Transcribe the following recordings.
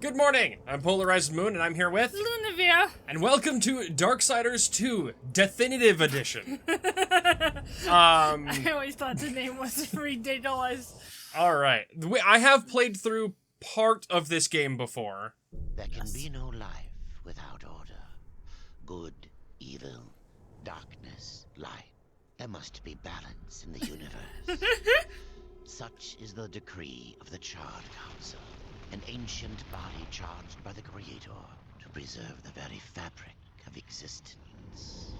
Good morning, I'm PolarizedMoon, and I'm here with... Lunavia. And welcome to Darksiders II, Definitive Edition. I always thought the name was ridiculous. Alright, I have played through part of this game before. There can be no life without order. Good, evil, darkness, light. There must be balance in the universe. Such is the decree of the Charred Council, an ancient body charged by the Creator to preserve the very fabric of existence.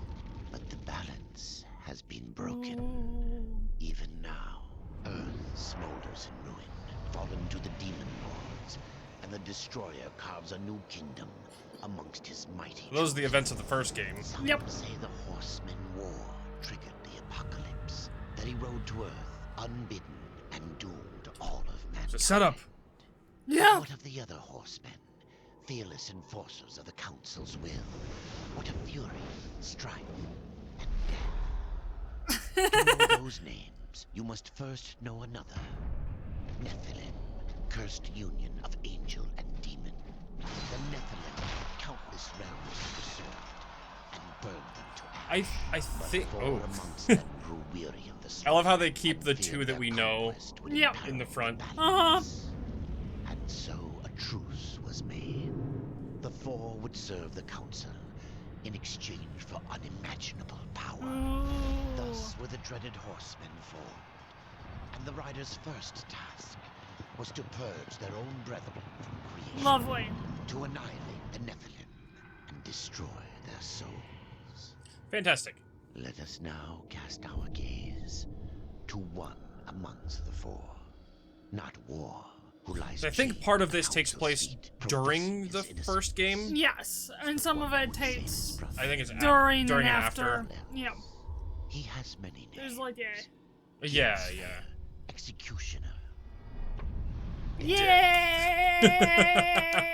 But the balance has been broken. Ooh. Even now, Earth smolders in ruin, fallen to the demon lords, and the Destroyer carves a new kingdom amongst his mighty. Those are the events of the first game. Some Yep. say the Horseman War triggered the apocalypse, that he rode to Earth unbidden and doomed all of mankind. It's a setup. Yeah. What of the other horsemen, fearless enforcers of the Council's will? What of fury, strife, and death? To know those names, you must first know another. Nephilim, cursed union of angel and demon. The Nephilim countless realms preserved and burned them to ash. I think... But Oh. four amongst them grew weary of the I love how slaughter they keep and the feared two that their we know conquest would Yep. imperil in the front. balance. And so a truce was made. The four would serve the Council in exchange for unimaginable power. Ooh. Thus were the dreaded horsemen formed. And the riders' first task was to purge their own brethren from creation. Lovely. To annihilate the Nephilim and destroy their souls. Fantastic. Let us now cast our gaze to one amongst the four. Not war, who lies So I think chained part at of the this takes Council's place feet, during the professing his first game. innocence. Yes, and some of One it would save takes his brother. I think it's during during and and after. Yep. He has many names. There's like a... Yeah. Executioner.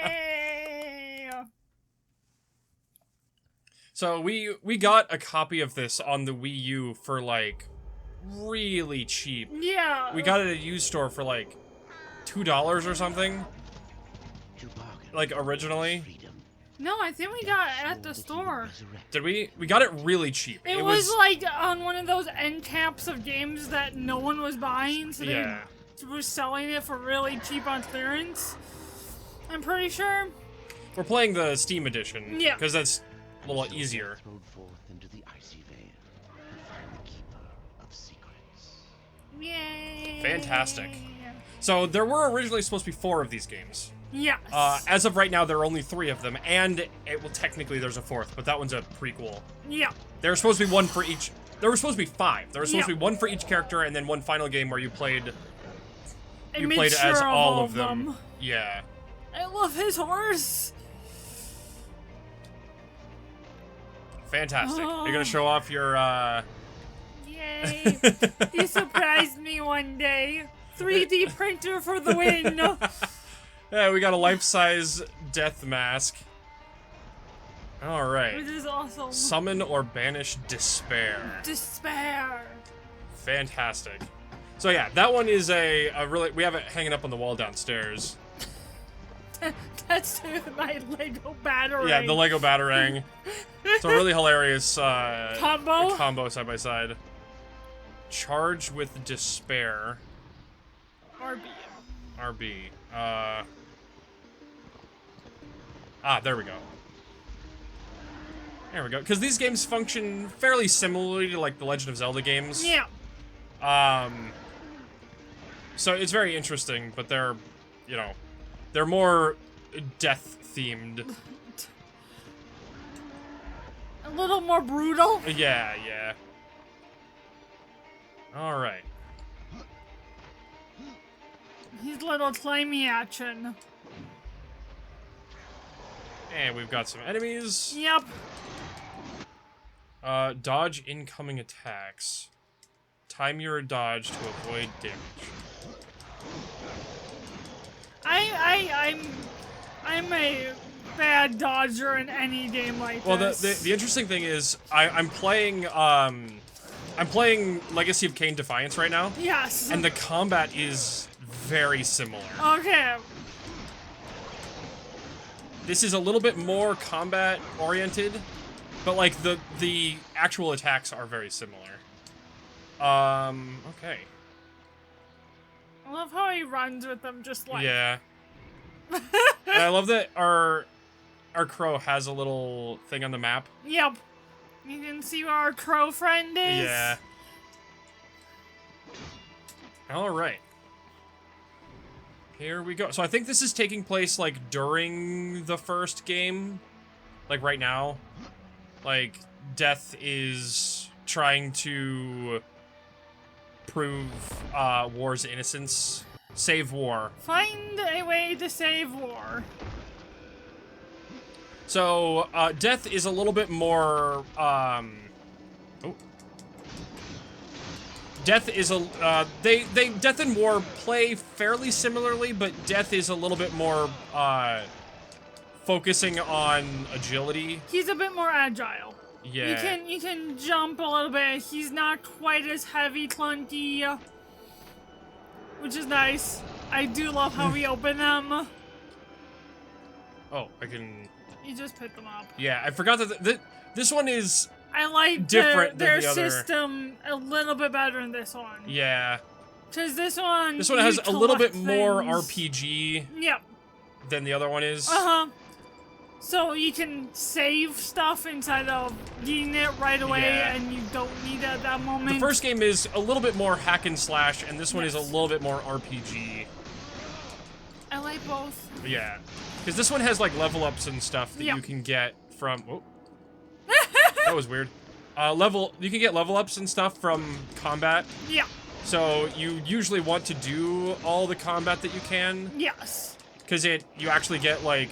Yay! So we got a copy of this on the Wii U for like really cheap. Yeah. We got it at a used store for like $2 or something. To bargain Like originally. freedom. No, I think we got it at the That he would store. resurrect. Did we? We got it really cheap. It was like on one of those end caps of games that no one was buying, so Yeah. they were selling it for really cheap on clearance. I'm pretty sure. We're playing the Steam edition. Yeah. Because that's a little So easier. they rode forth into the icy veil to find the keeper of secrets. Yay! Fantastic. So there were originally supposed to be 4 of these games. Yes. As of right now, there are only 3 of them, and technically there's a 4th, but that one's a prequel. Yeah. There was supposed to be 1 for each. There were supposed to be 5. There was supposed to Yeah. be 1 for each character, and then one final game where you played. A You played mixture as all all of them. Yeah. I love his horse. Fantastic. Oh. You're gonna show off your. Yay! He surprised me one day. 3D printer for the win. Yeah, we got a life-size death mask. All right. Which is awesome. Summon or banish despair. Despair. Fantastic. So yeah, that one is a really. We have it hanging up on the wall downstairs. That's my Lego battery. Yeah, the Lego Batarang. It's a really hilarious Combo? combo side by side. Charge with despair. RB. RB. There we go. There we go. Because these games function fairly similarly to like the Legend of Zelda games. Yeah. So it's very interesting, but they're, they're more death themed. A little more brutal. Yeah. All right. His little slimy action. And we've got some enemies. Yep. Dodge incoming attacks. Time your dodge to avoid damage. I'm a bad dodger in any game like Well, this. the interesting thing is I'm playing Legacy of Kain Defiance right now, Yes. and the combat is very similar. Okay. This is a little bit more combat oriented, but like the actual attacks are very similar. Okay. I love how he runs with them, just like. Yeah. And I love that our crow has a little thing on the map. Yep. You can see where our crow friend is. Yeah. All right. Here we go. So I think this is taking place like during the first game, like right now. Like Death is trying to prove War's innocence, save War. Find a way to save War. So Death is a little bit more. Death is a Death and War play fairly similarly, but Death is a little bit more focusing on agility. He's a bit more agile. Yeah. You can jump a little bit. He's not quite as heavy, clunky, which is nice. I do love how we open them. Oh, I can. You just pick them up. Yeah, I forgot that this one is. I like different their than the other. system a little bit better than this one. Yeah. Because this one has a little bit collect more things. RPG Yep. than the other one is. Uh-huh. So you can save stuff instead of getting it right away, Yeah. and you don't need it at that moment. The first game is a little bit more hack and slash, and this one is a Yes. little bit more RPG. I like both. Yeah. Because this one has like level ups and stuff that Yep. you can get from. Oh. That was weird. You can get level ups and stuff from combat. Yeah. So you usually want to do all the combat that you can, Yes. because you actually get like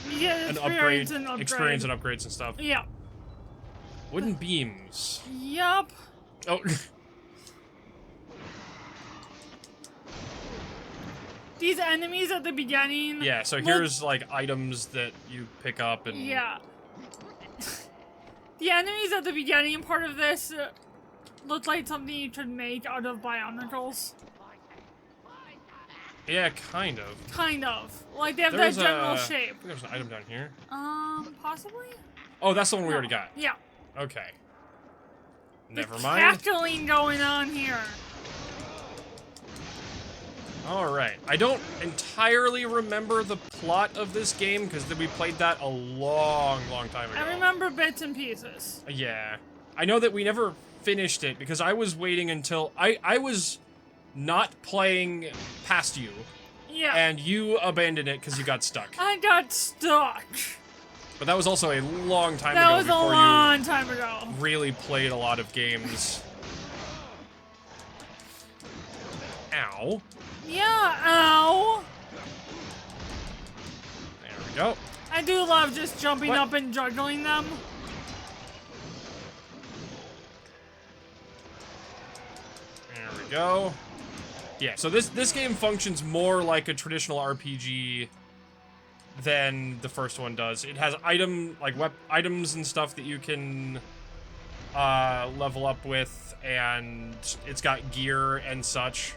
You get an experience and upgrade. experience and upgrades and stuff. Yeah. Wooden beams. Yup. Oh. These enemies at the beginning. Yeah. So look- here's like items that you pick up and. Yeah. The enemies at the beginning part of this look like something you could make out of bionicles. Yeah, kind of. Kind of. Like they have There's that general I shape. think there's an item down here. Possibly? Oh, that's the one we No. already got. Yeah. Okay. Never There's mind. cackling going on here. Alright. I don't entirely remember the plot of this game, because we played that a long, long time ago. I remember bits and pieces. Yeah. I know that we never finished it, because I was waiting until... I was not playing past you, Yeah. and you abandoned it because you got stuck. I got stuck. But that was also a long time That ago was a before long time ago. you really played a lot of games. Ow. Yeah, ow. There we go. I do love just jumping What? up and juggling them. There we go. Yeah, so this game functions more like a traditional RPG than the first one does. It has items and stuff that you can level up with, and it's got gear and such.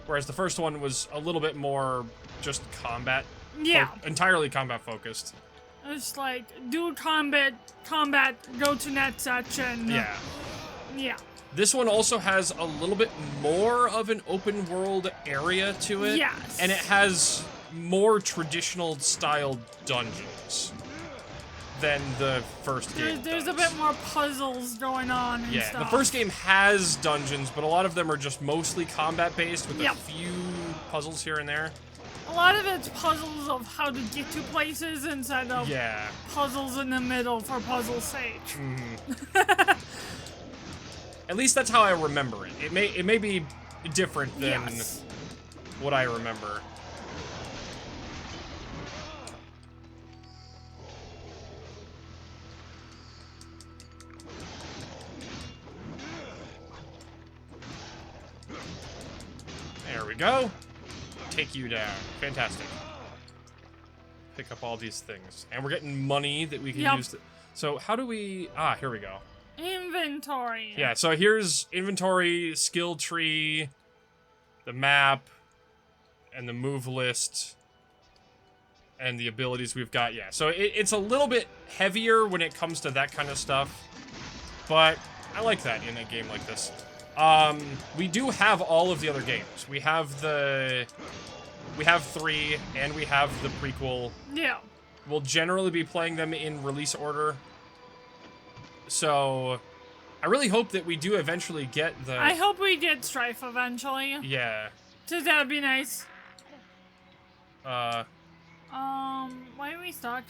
Whereas the first one was a little bit more just combat. Yeah. Entirely combat focused. It's like, do combat, go to net section. Yeah. Yeah. This one also has a little bit more of an open world area to it. Yes. And it has more traditional style dungeons than the first game. There's a does. bit more puzzles going on and Yeah, stuff. the first game has dungeons, but a lot of them are just mostly combat based with Yep. a few puzzles here and there. A lot of it's puzzles of how to get to places instead of Yeah. puzzles in the middle for puzzle's sake. At least that's how I remember it. It may be different than Yes. what I remember. There we go. Take you down. Fantastic. Pick up all these things. And we're getting money that we can Yep. use. So how do we... Ah, here we go. Inventory. Yeah, so here's inventory, skill tree, the map, and the move list. and the abilities we've got. Yeah, so it's a little bit heavier when it comes to that kind of stuff, but I like that in a game like this. We do have all of the other games. We have 3, and we have the prequel. Yeah. We'll generally be playing them in release order. So, I really hope that we do eventually get the... I hope we get Strife eventually. Yeah. Just that'd be nice. Why are we stuck?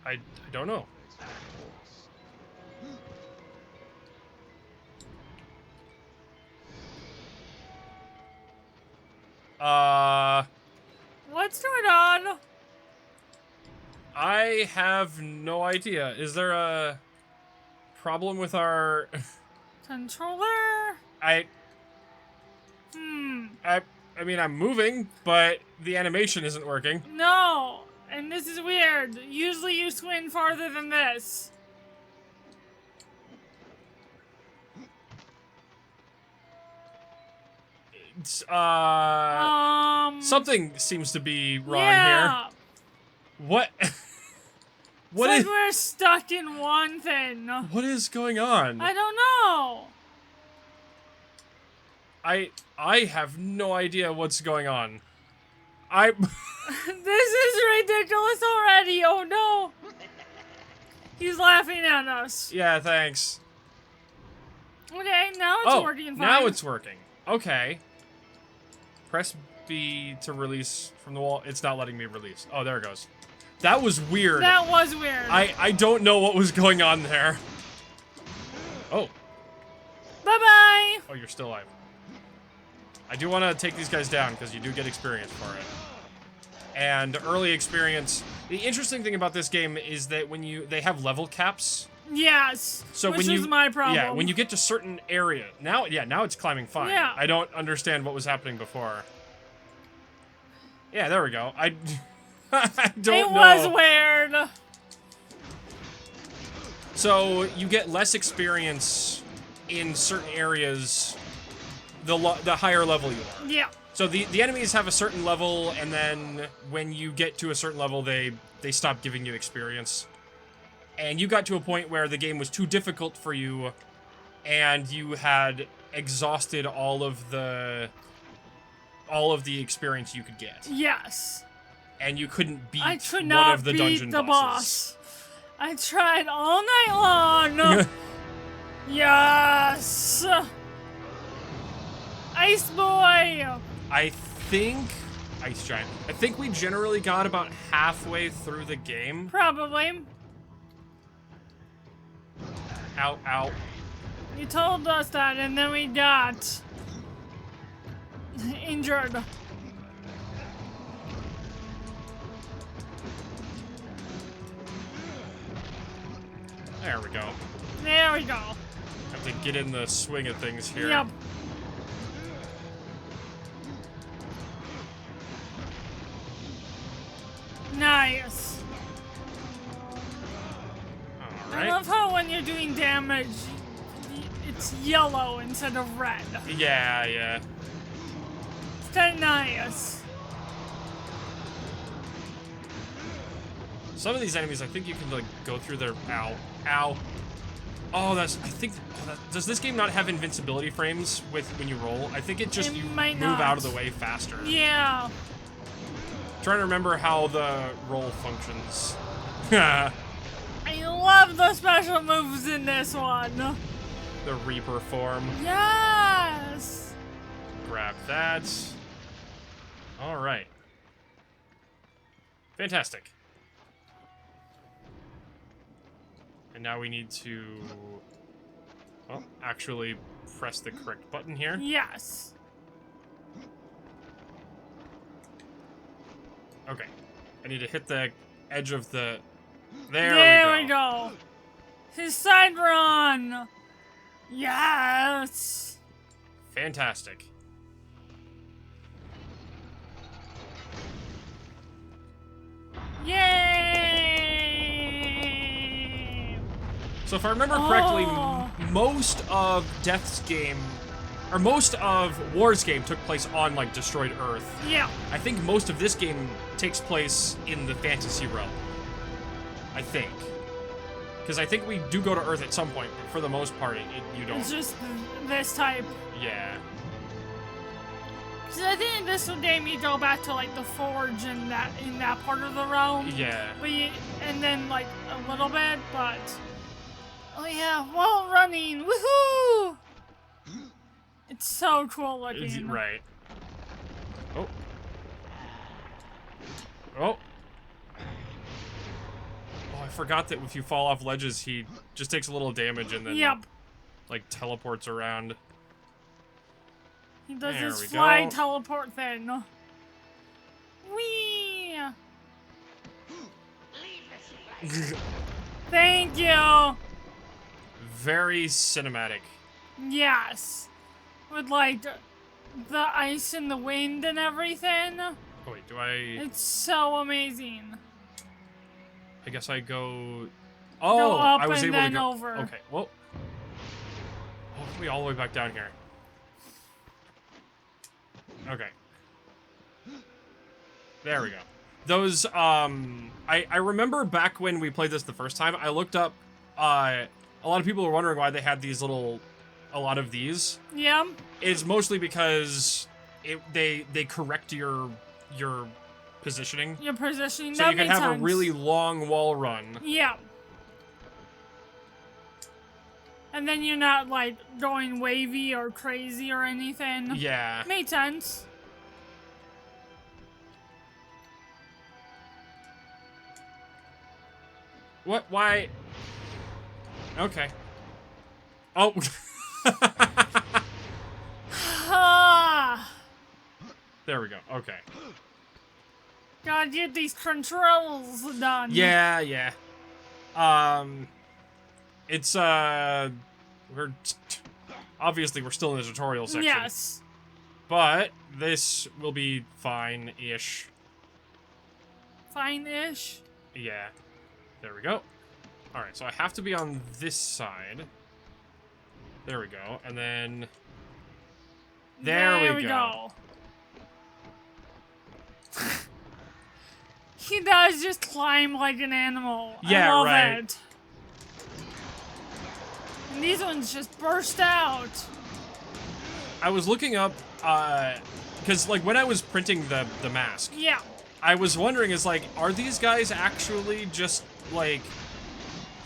I don't know. What's going on? I have no idea. Is there a problem with our Controller? I mean, I'm moving, but the animation isn't working. No. And this is weird. Usually you swing farther than this. It's, something seems to be wrong yeah. here. What? What Says is? we're stuck in one thing. What is going on? I don't know. I have no idea what's going on. This is ridiculous already. Oh no. He's laughing at us. Yeah, thanks. Okay, now it's working fine. Now it's working. Okay. Press B to release from the wall. It's not letting me release. Oh, there it goes. That was weird. That was weird. I don't know what was going on there. Oh. Bye-bye. Oh, you're still alive. I do want to take these guys down because you do get experience for it. And early experience. The interesting thing about this game is that when they have level caps. Yes. So which when is my problem. Yeah, when you get to certain area. Now it's climbing fine. Yeah. I don't understand what was happening before. Yeah, there we go. I don't know. It was weird. So you get less experience in certain areas the higher level you are. Yeah. So the enemies have a certain level, and then when you get to a certain level, they stop giving you experience. And you got to a point where the game was too difficult for you, and you had exhausted all of the experience you could get. Yes. And you couldn't beat I could one not of the beat dungeon the bosses. boss. I tried all night long. Yes. Ice boy. Ice Giant. I think we generally got about halfway through the game. Probably. Ow, ow. You told us that, and then we got injured. There we go. There we go. Have to get in the swing of things here. Yep. Nice. All I right. love how when you're doing damage, it's yellow instead of red. Yeah, yeah. It's kind of nice. Some of these enemies, I think you can like go through their ow. Oh, does this game not have invincibility frames with when you roll? I think it just It you might move not. out of the way faster. Yeah. Trying to remember how the roll functions. I love the special moves in this one. The Reaper form. Yes. Grab that. All right. Fantastic. And now we need to, well, actually press the correct button here. Yes. Okay. I need to hit the edge of the... There we go. His side run. Yes. Fantastic. Yay! So if I remember correctly, Oh. most of Death's game or most of War's game took place on, like, destroyed Earth. Yeah. I think most of this game takes place in the fantasy realm. I think. Because I think we do go to Earth at some point, but for the most part, you don't. It's just this type. Yeah. Because I think in this game you go back to like the forge in that part of the realm. Yeah. But and then like a little bit, but oh yeah, wall running, woohoo! It's so cool looking. Right. Oh. Oh. Oh, I forgot that if you fall off ledges, he just takes a little damage and then like teleports around. He does There his we fly go. teleport thing. Whee! Thank you. Very cinematic. Yes, with like the ice and the wind and everything. Oh wait, do I? It's so amazing. I guess I go. Go Oh, up I was and able to then go. over. Okay, well. Oh, we all the way back down here. Okay. There we go. Those, I remember back when we played this the first time, I looked up, a lot of people were wondering why they had these a lot of these. Yeah. It's mostly because they correct your positioning. Your positioning. So that you can makes have sense. a really long wall run. Yeah. And then you're not like going wavy or crazy or anything. Yeah. Made sense. What? Why? Okay. Oh. Ah. There we go. Okay. Gotta get these controls done. Yeah, yeah. It's we're obviously we're still in the tutorial section. Yes. But this will be fine-ish. Fine-ish. Yeah. There we go. All right, so I have to be on this side. There we go, and then there we go. He does just climb like an animal. Yeah, I love right. it. And these ones just burst out. I was looking up, because like when I was printing the mask, Yeah. I was wondering, is like, are these guys actually just like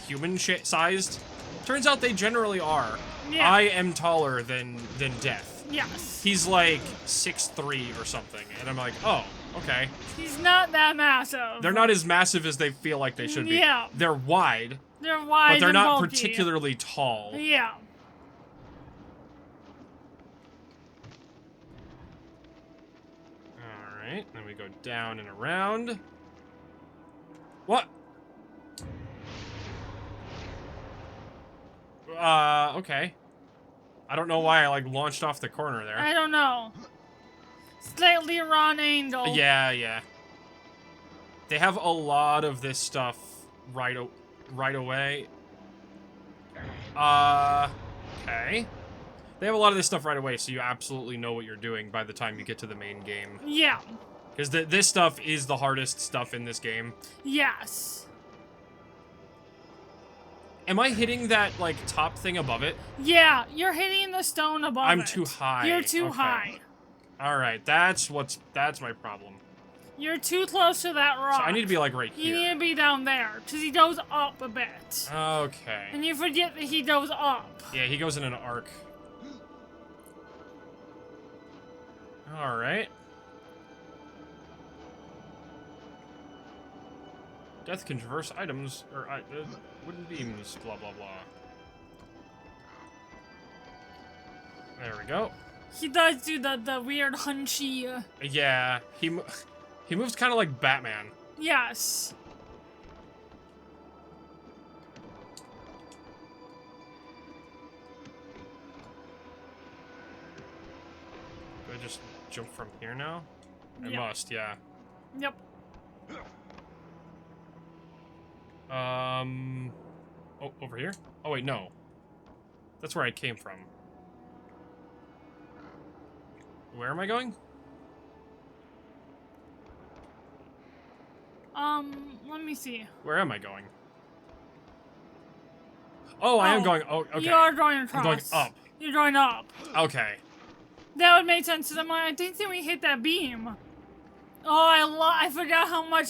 human sized? Turns out they generally are. Yeah. I am taller than Death. Yes. He's like 6'3" or something, and I'm like, oh, okay. He's not that massive. They're not as massive as they feel like they should be. Yeah. They're wide, They're wide but they're and not bulky. particularly tall. Yeah. Alright, then we go down and around. What? Okay. I don't know why I, like, launched off the corner there. I don't know. Slightly wrong angle. Yeah, yeah. They have a lot of this stuff right away. Okay. They have a lot of this stuff right away, so you absolutely know what you're doing by the time you get to the main game. Yeah. Because this stuff is the hardest stuff in this game. Yes. Am I hitting that, like, top thing above it? Yeah, you're hitting the stone above I'm it. too high. You're too Okay. high. Alright, that's my problem. You're too close to that rock. So I need to be, like, right You need here. to be down there, because he goes up a bit. Okay. And you forget that he goes up. Yeah, he goes in an arc. Alright. Death can traverse items, or wooden beams, blah, blah, blah. There we go. He does do the weird hunchy. Yeah, he moves kind of like Batman. Yes. Do I just jump from here now? I Yep. must, yeah. Yep. Oh, over here? Oh, wait, no. That's where I came from. Where am I going? Let me see. Where am I going? Oh, I am going. Oh, okay. You are going across. I'm going up. You're going up. Okay. That would make sense. I'm like, I didn't think we hit that beam. Oh, I forgot how much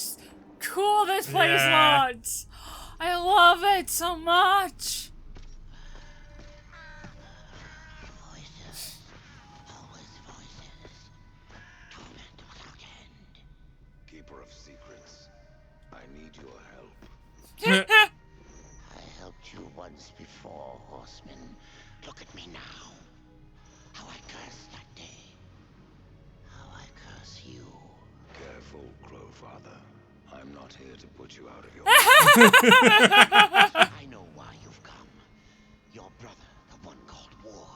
cool this place looks. I love it so much. Voices. Always voices. Torment without end. Keeper of secrets, I need your help. I helped you once before, horseman. Look at me now. How I cursed that day. How I curse you. Careful, Crowfather. I'm not here to put you out of your I know why you've come. Your brother, the one called War,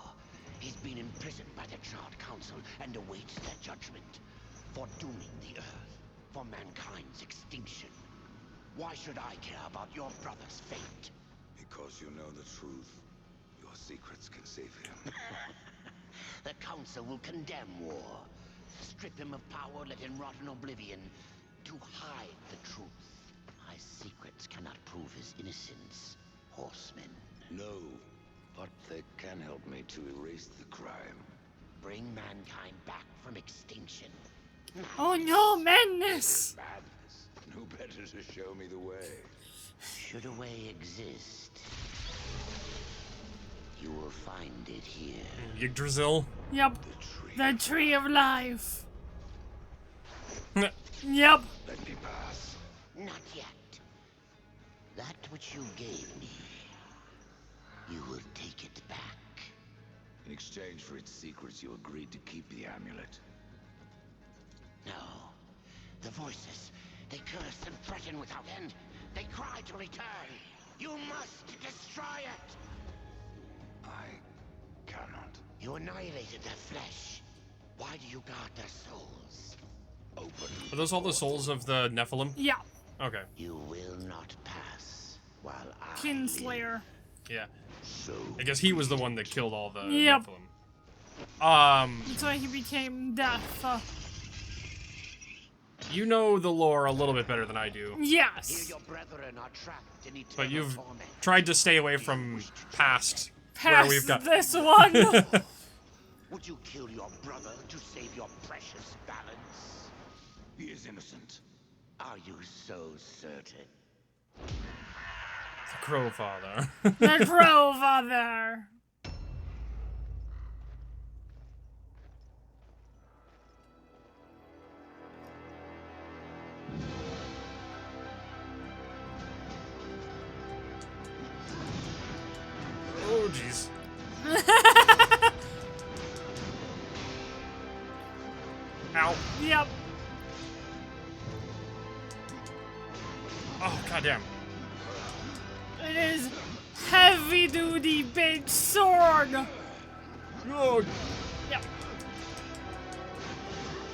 he's been imprisoned by the Charred Council and awaits their judgment for dooming the Earth, for mankind's extinction. Why should I care about your brother's fate? Because you know the truth. Your secrets can save him. The Council will condemn War, strip him of power, let him rot in oblivion, to hide the truth. My secrets cannot prove his innocence, horseman. No, but they can help me to erase the crime. Bring mankind back from extinction. Oh no, madness! Madness. Who better to show me the way? Should a way exist, you will find it here. Yggdrasil. Yep. The tree. The tree of life. Yep. Let me pass. Not yet. That which you gave me, you will take it back. In exchange for its secrets, you agreed to keep the amulet. No. The voices, they curse and threaten without end. They cry to return. You must destroy it. I cannot. You annihilated their flesh. Why do you guard their souls? Open. Are those all the souls of the Nephilim? Yeah. Okay. You will not pass while I Kinslayer. Yeah. So I guess he was the one that killed all the Yep. Nephilim. That's why he became death. You know the lore a little bit better than I do. Here Yes. your brethren are trapped in eternal But you've torment. tried to stay away from past where Past we've got. this one. Would you kill your brother to save your precious balance? he is innocent. Are you so certain? The Crow Father. The Crow Father. Oh, jeez. Ow. Yep. Oh, goddamn. It is heavy duty big sword. Oh, Yep.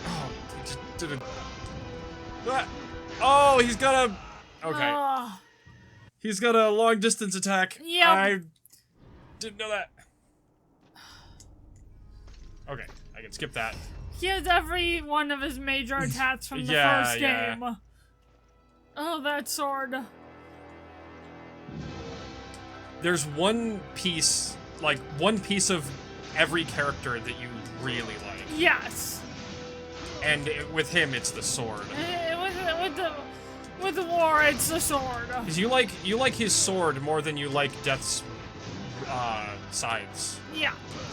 oh, he just did a. Ah. Oh, he's got a. Okay. He's got a long distance attack. Yep. I didn't know that. Okay, I can skip that. He has every one of his major attacks from the Yeah, first yeah. game. Oh, that sword. There's one piece of every character that you really like. Yes. And with him, it's the sword. With the war, it's the sword. Because you like his sword more than you like Death's sides. Yeah.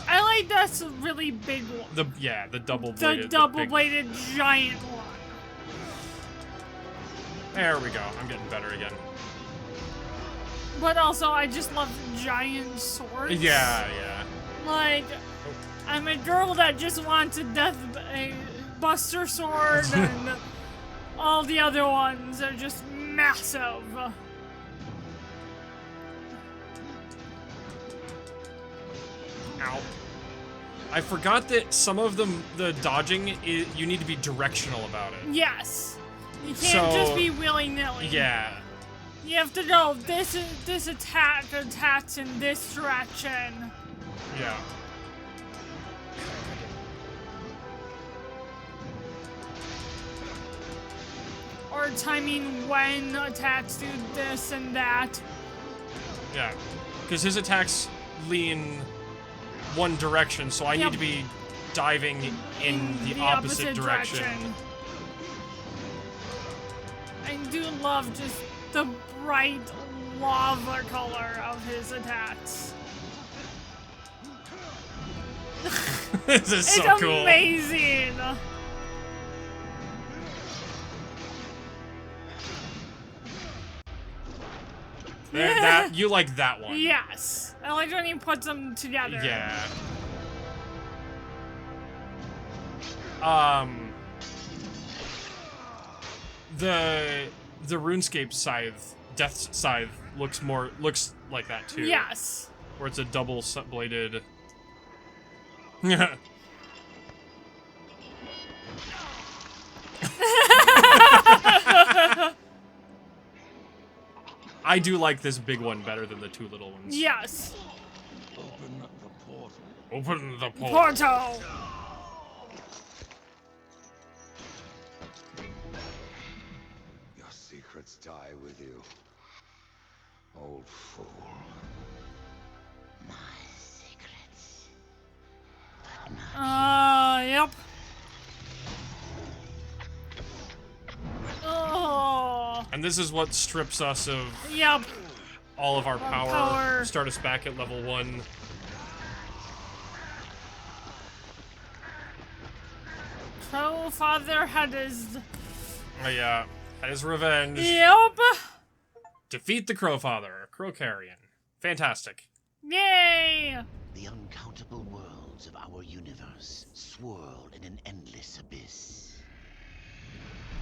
I like that's a really big one. The double bladed. The double-bladed giant one. There we go. I'm getting better again. But also, I just love giant swords. Yeah, yeah. Like, I'm a girl that just wants a Buster sword, and all the other ones are just massive. Ow. I forgot that some of them, the dodging, you need to be directional about it. Yes. You can't just be willy-nilly. Yeah. You have to go, this attack attacks in this direction. Yeah. or timing when attacks do this and that. Yeah, because his attacks lean one direction, so I need to be diving in the opposite direction. I do love just the bright lava color of his attacks. This is so cool. It's amazing. You like that one? Yes, I like when he puts them together. Yeah. The RuneScape scythe, Death's scythe, looks like that too. Yes. Where it's a double bladed. I do like this big one better than the two little ones. Yes. Open the portal. Open the portal. Portal. Your secrets die with you. Old fool. My secrets. But not Yep. Oh. And this is what strips us of Yep. all of our Power. power. Start us back at level 1. Crowfather had his. Oh yeah, had his revenge. Yep. Defeat the Crowfather, Crow Carrion. Fantastic. Yay. the uncountable worlds of our universe swirl in an endless abyss.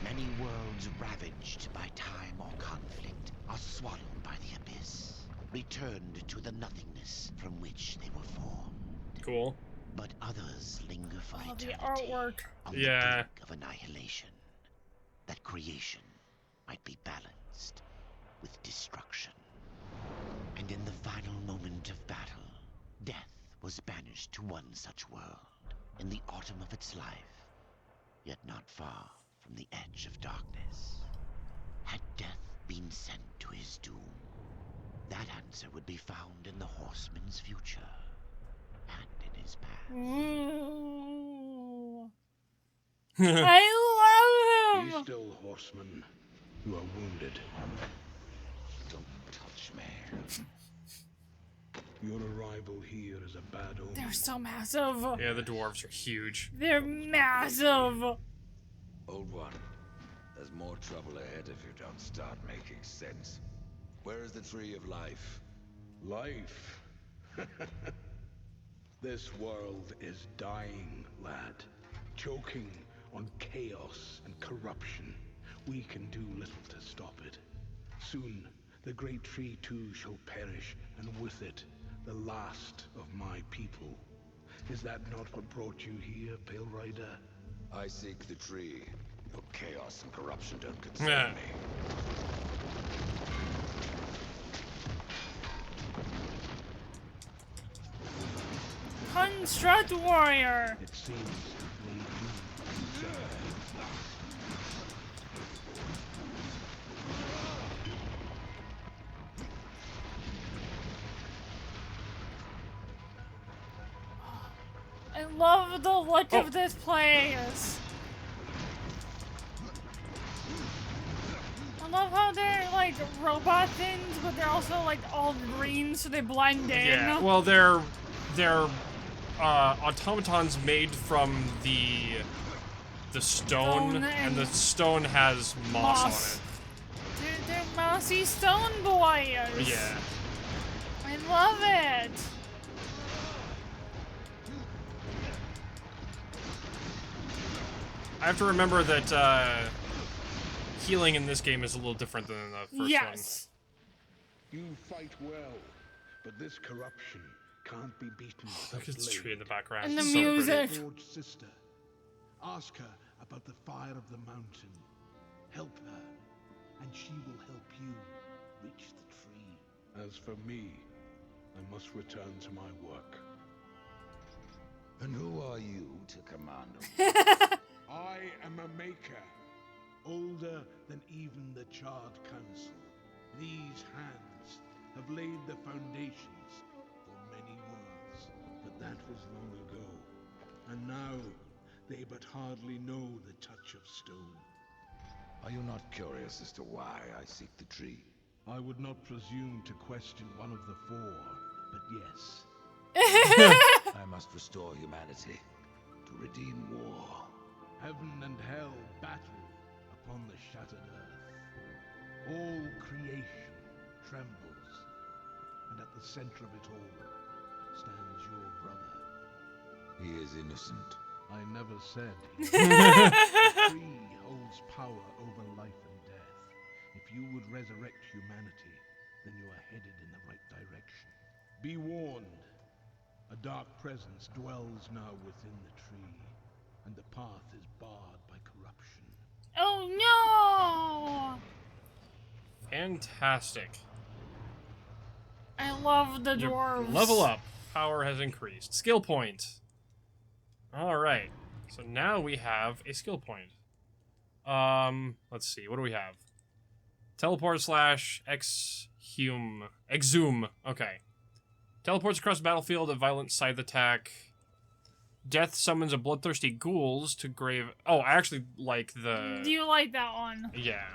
Many worlds ravaged by time or conflict are swallowed by the abyss, returned to the nothingness from which they were formed. Cool. But others linger for Oh, the eternity artwork. on the Yeah. brink of annihilation. That creation might be balanced with destruction. And in the final moment of battle, death was banished to one such world in the autumn of its life, yet not far from the edge of darkness. Had death been sent to his doom, that answer would be found in the horseman's future and in his past. Ooh. I love Be him. still, horseman. You are wounded. Don't touch me. Your arrival here is a bad omen. They're so massive. Yeah, the dwarves are huge. They're massive. Old one, there's more trouble ahead if you don't start making sense. Where is the tree of life? Life. This world is dying, lad. Choking on chaos and corruption. We can do little to stop it. Soon, the great tree too shall perish, and with it, the last of my people. Is that not what brought you here, Pale Rider? I seek the tree. Your chaos and corruption don't concern Yeah. me. Construct warrior. It seems they do concern. I love the look of this place. I love how they're like robot things, but they're also like all green, so they blend in. Yeah. Well, they're automatons made from the stone, and the stone has moss on They're mossy stone boys. it. Yeah. I love it. I have to remember that healing in this game is a little different than in the first Yes. You fight well, but this corruption can't be beaten. one. Look at this tree in the background. And the It's so pretty. music. Forge sister. Ask her about the fire of the mountain. Help her, and she will help you reach the tree. As for me, I must return to my work. And who are you to command them? I am a maker. older than even the charred council. These hands have laid the foundations for many worlds, but that was long ago. And now, they but hardly know the touch of stone. Are you not curious as to why I seek the tree? I would not presume to question one of the four, but yes. I must restore humanity to redeem war. Heaven and hell battle upon the shattered earth. All creation trembles, and at the center of it all stands your brother. He is innocent. I never said. The tree holds power over life and death. If you would resurrect humanity, then you are headed in the right direction. Be warned. A dark presence dwells now within the tree, and the path is barred by corruption. Oh no! Fantastic. I love the Your dwarves. level up. Power has increased. Skill point. Alright. So now we have a skill point. Let's see. What do we have? Teleport / exhume. Okay. Teleports across the battlefield, a violent scythe attack. Death summons a bloodthirsty ghouls to grave... Oh, I actually like the... Do you like that one? Yeah.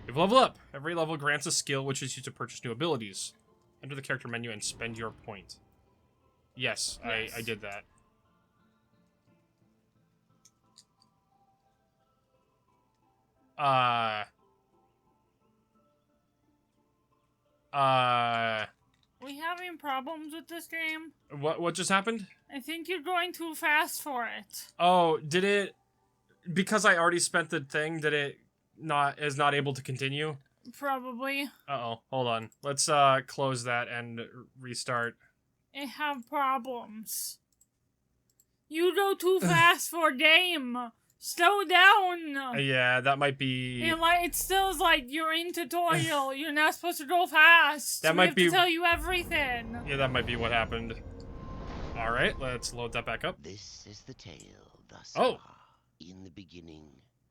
You've leveled up. Every level grants a skill which is used to purchase new abilities. Enter the character menu and spend your point. Yes. I did that. We having problems with this game? What just happened? I think you're going too fast for it. Oh, did it... Because I already spent the thing, did it is not able to continue? Probably. Uh-oh, hold on. Let's close that and restart. I have problems. You go too fast for game. Slow down. Yeah, that might be... And it still is like you're in tutorial. You're not supposed to go fast. That we might have be... to tell you everything. Yeah, that might be what happened. Alright, let's load that back up. This is the tale thus Oh. far. In the beginning,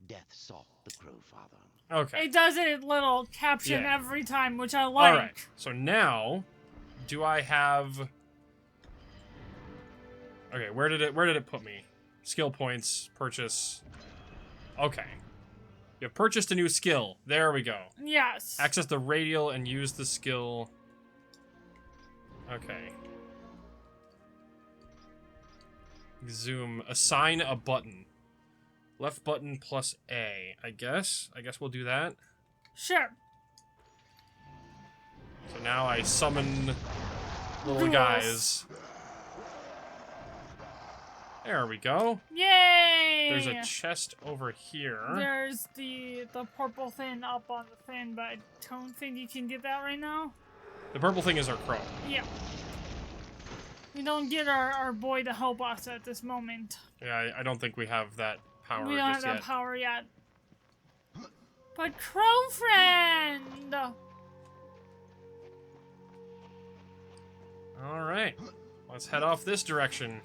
death sought the Crowfather. Okay. It does it little caption Yeah. every time, which I like. Alright, so now, do I have... Okay, where did it put me? Skill points, purchase. Okay. You have purchased a new skill. There we go. Yes. Access the radial and use the skill. Okay. Zoom. Assign a button. Left button plus A. I guess we'll do that. Sure. So now I summon little Ghouls. guys. There we go. Yay! There's a chest over here. There's the purple thing up on the thing, but I don't think you can get that right now. The purple thing is our crow. Yeah. We don't get our boy to help us at this moment. Yeah, I don't think we have that power We don't have just that yet. power yet. But Crow Friend! Alright. Let's head off this direction.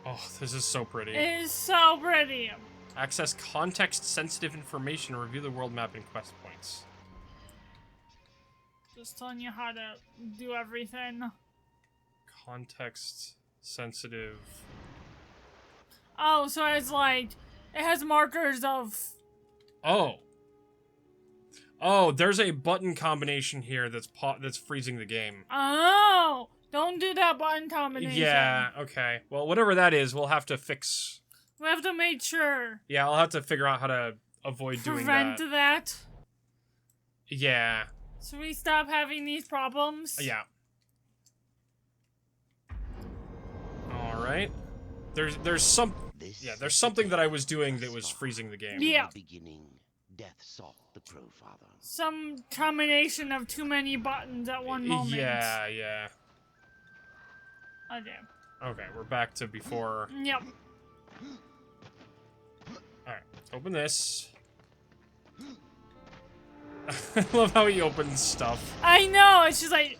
Oh, this is so pretty. It is so pretty. Access context-sensitive information and review the world map and quest points. Just telling you how to do everything. Context-sensitive... Oh, so it's like, it has markers of... Oh. Oh, there's a button combination here that's freezing the game. Oh! Don't do that button combination. Yeah, okay. Well, whatever that is, we'll have to fix... We have to make sure. Yeah, I'll have to figure out how to avoid doing Prevent that. that. Yeah. So we stop having these problems? Yeah. Alright. There's something that I was doing that was freezing the game. Yeah. In the beginning, death sought the Crowfather. Some combination of too many buttons at one moment. Yeah. Okay. Okay, we're back to before. Yep. Alright, open this. I love how he opens stuff. I know, it's just like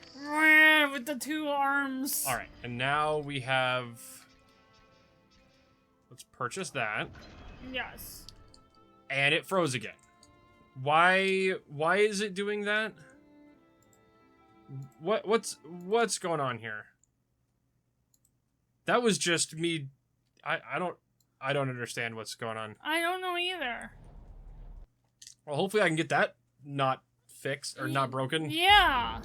With the 2 arms. All right, and now we have. Let's purchase that. Yes. And it froze again. Why is it doing that? What's going on here? That was just me. I don't understand what's going on. I don't know either. Well, hopefully I can get that not fixed or not broken. Yeah.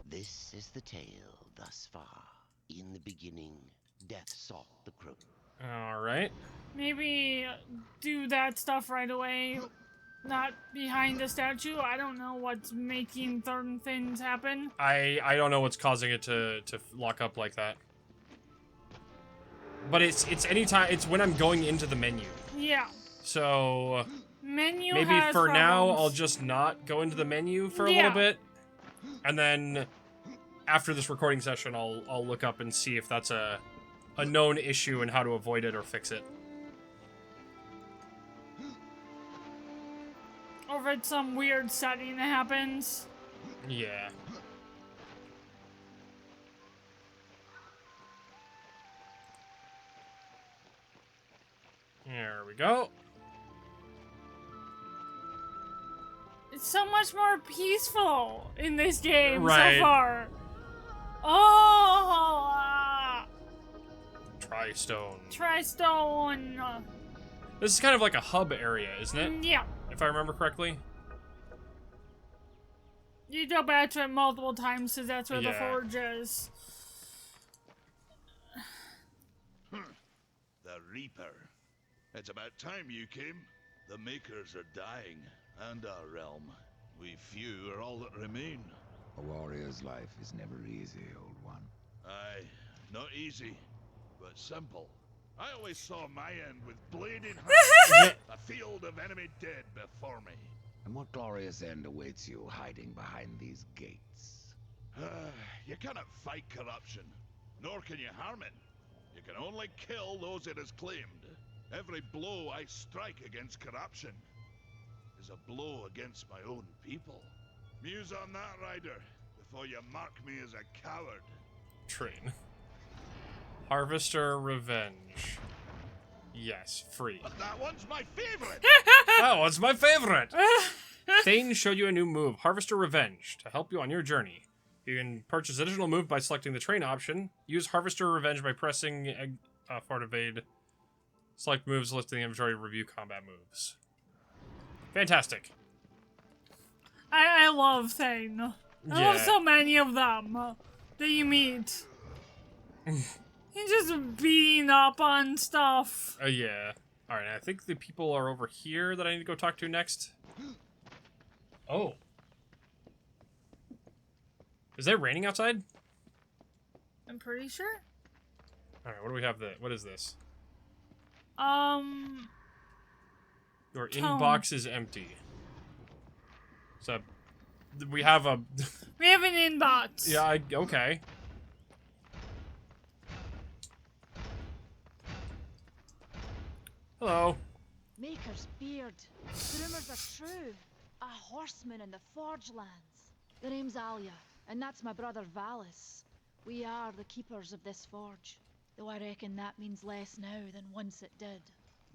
This is the tale thus far. In the beginning, death sought the crook. All right. Maybe do that stuff right away. Not behind the statue. I don't know what's making certain things happen. I don't know what's causing it to lock up like that. But it's anytime, it's when I'm going into the menu. Yeah. So Menu maybe has for now problems. I'll just not go into the menu for a Yeah. little bit. And then after this recording session I'll look up and see if that's a known issue and how to avoid it or fix it. Or if it's some weird setting that happens. Yeah. There we go. It's so much more peaceful in this game Right. so far. Oh, Tri-stone. Tri-stone. This is kind of like a hub area, isn't it? Yeah. If I remember correctly. You go back to it multiple times because that's where the Yeah. forge is. The Reaper. It's about time you came. The Makers are dying, and our realm. We few are all that remain. A warrior's life is never easy, old one. Aye, not easy, but simple. I always saw my end with bleeding hearts, a field of enemy dead before me. And what glorious end awaits you hiding behind these gates? You cannot fight corruption, nor can you harm it. You can only kill those it has claimed. Every blow I strike against corruption is a blow against my own people. Muse on that, Ryder, before you mark me as a coward. Train. Harvester Revenge. Yes, free. But that one's my favorite! Oh, it's my favorite! Thane showed you a new move, Harvester Revenge, to help you on your journey. You can purchase additional move by selecting the train option. Use Harvester Revenge by pressing forward evade. Select moves, list in the inventory, review combat moves. Fantastic. I love Thane. I love so many of them that you meet. He's just beating up on stuff. Yeah. Alright, I think the people are over here that I need to go talk to next. Oh. Is it raining outside? I'm pretty sure. Alright, what do we have? What is this? Your Tone. inbox is empty. So, we have a... We have an inbox. yeah, okay. Hello. Maker's beard. The rumors are true. A horseman in the Forge lands. The name's Alia, and that's my brother Valis. We are the keepers of this forge, though I reckon that means less now than once it did.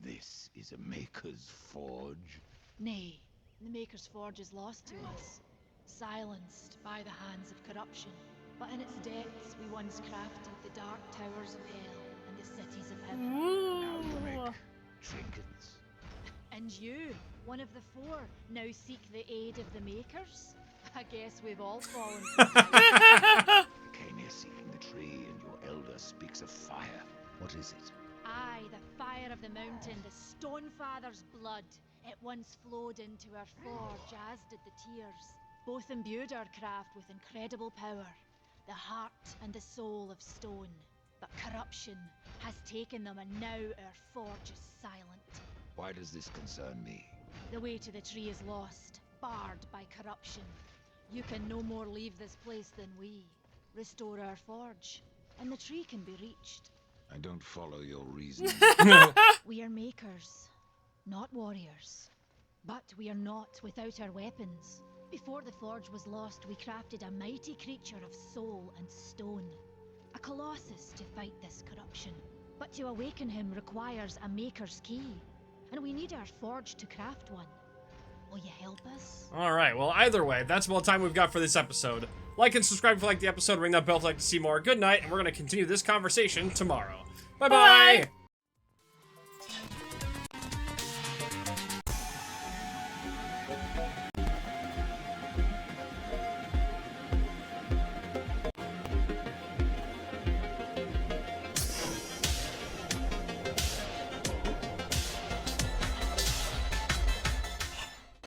This is a Maker's forge. Nay, the Maker's forge is lost to us, silenced by the hands of corruption. But in its depths we once crafted the dark towers of hell and the cities of heaven. Now you Ooh. make trinkets. And you, one of the four, now seek the aid of the Makers? I guess we've all fallen for it. You came here seeking the tree, and your elder speaks of fire. What is it? Aye, the fire of the mountain, the Stonefather's blood. It once flowed into our forge, as did the tears. Both imbued our craft with incredible power, the heart and the soul of stone. But corruption has taken them, and now our forge is silent. Why does this concern me? The way to the tree is lost, barred by corruption. You can no more leave this place than we. Restore our forge, and the tree can be reached. I don't follow your reasoning. We are makers, not warriors. But we are not without our weapons. Before the forge was lost, we crafted a mighty creature of soul and stone. A colossus to fight this corruption. But to awaken him requires a maker's key. And we need our forge to craft one. Will you help us? Alright, well, either way, that's all the time we've got for this episode. Like and subscribe if you like the episode, ring that bell if you'd like to see more. Good night, and we're going to continue this conversation tomorrow. Bye-bye! Bye.